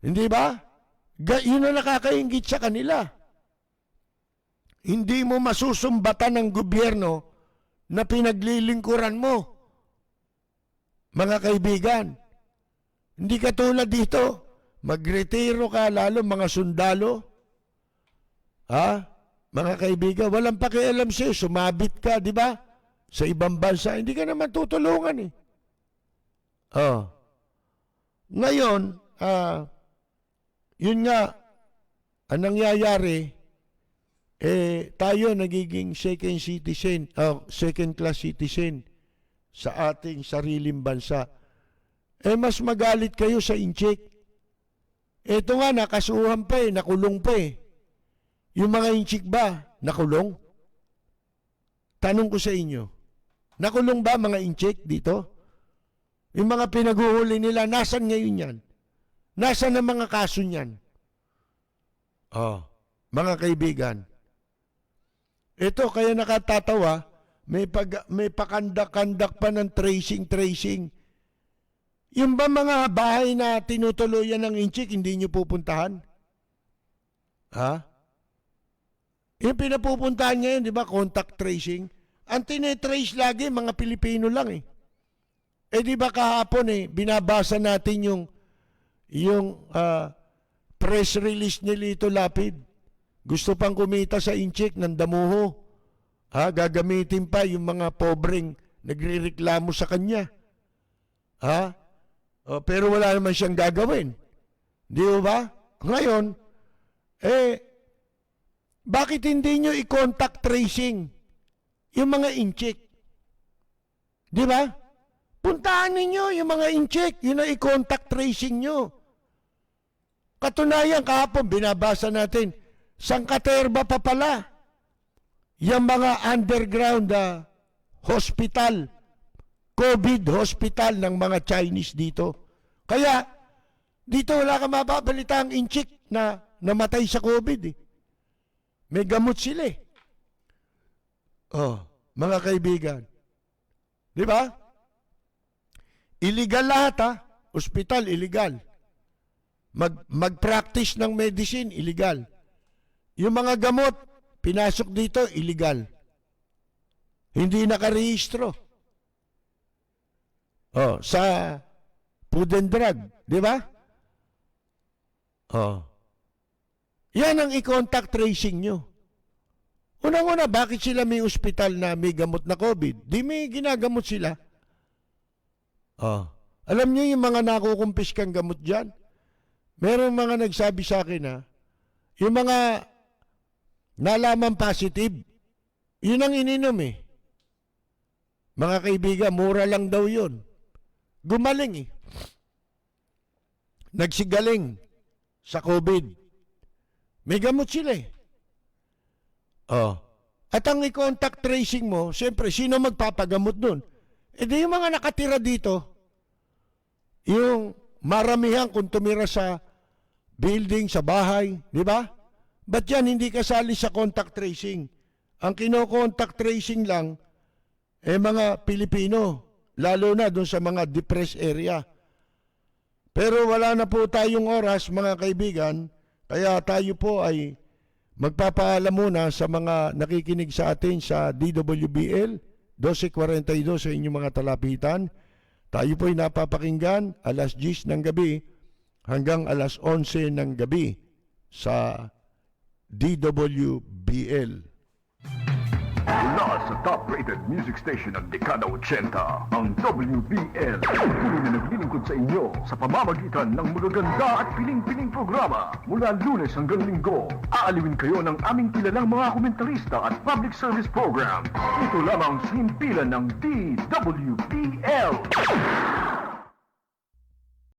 Hindi ba? Yun ang nakakaingit sa kanila. Hindi mo masusumbatan ng gobyerno na pinaglilingkuran mo. Mga kaibigan, hindi katulad dito, magretiro ka lalo mga sundalo. Ha? Mga kaibigan, walang pakialam sa'yo, sumabit ka, di ba? Sa ibang bansa, hindi ka naman tutulungan eh. Oh. Ngayon, yun nga, ang nangyayari, tayo nagiging second class citizen sa ating sariling bansa. Mas magalit kayo sa inchik. Ito nga, nakasuhan pa nakulong pa Yung mga inchik ba, nakulong? Tanong ko sa inyo, nakulong ba mga inchik dito? Yung mga pinaguhuli nila, nasan ngayon yan? Nasan ang mga kaso niyan? Mga kaibigan, ito kaya nakatatawa, may pakandak-kandak pa ng tracing. Yung ba mga bahay na tinutuluyan ng inchik, hindi nyo pupuntahan? Ha? Yung pinapupuntahan ngayon, di ba, contact tracing? Ang tinetrace lagi, mga Pilipino lang di ba kahapon binabasa natin yung press release ni Lito Lapid. Gusto pang kumita sa inchik ng damuho. Gagamitin pa yung mga pobreng nagrereklamo sa kanya. Pero wala naman siyang gagawin. Di ba? Ngayon, bakit hindi nyo i-contact tracing yung mga inchik? Di ba? Puntahan ninyo yung mga inchik, yun ang i-contact tracing nyo. Katunayan, kahapon, binabasa natin, sangkaterba pa pala yung mga underground hospital, COVID hospital ng mga Chinese dito. Kaya, dito wala ka mababalita ang inchik na namatay sa COVID May gamot sila mga kaibigan. Di ba? Illegal lahat Hospital, illegal. Mag-practice ng medicine, illegal. Yung mga gamot, pinasok dito, illegal. Hindi nakarehistro. Sa food and drug, di ba? Yan ang i-contact tracing nyo. Unang-una, bakit sila may ospital na may gamot na COVID? Di may ginagamot sila. Alam nyo yung mga nakukumpiskang gamot dyan? Meron mga nagsabi sa akin yung mga nalaman positive, yun ang ininom Mga kaibigan, mura lang daw yun. Gumaling Nagsigaling sa COVID. May gamot sila At ang i-contact tracing mo, siyempre, sino magpapagamot dun? Di yung mga nakatira dito, yung maramihan kung tumira sa building, sa bahay, di ba? Ba't yan hindi kasali sa contact tracing? Ang kino-contact tracing lang, mga Pilipino, lalo na dun sa mga depressed area. Pero wala na po tayong oras, mga kaibigan, kaya tayo po ay magpapaalam muna sa mga nakikinig sa atin sa DWBL 1242 sa inyong mga talapitan. Tayo po ay napapakinggan alas 10 ng gabi hanggang alas 11 ng gabi sa DWBL. Mula sa top-rated music station ng dekada 80, ang WBL. Tuloy na naglilingkod sa inyo sa pamamagitan ng magaganda at piling-piling programa. Mula Lunes hanggang Linggo, aaliwin kayo ng aming kilalang mga komentarista at public service program. Ito lamang sa himpilan ng DWBL.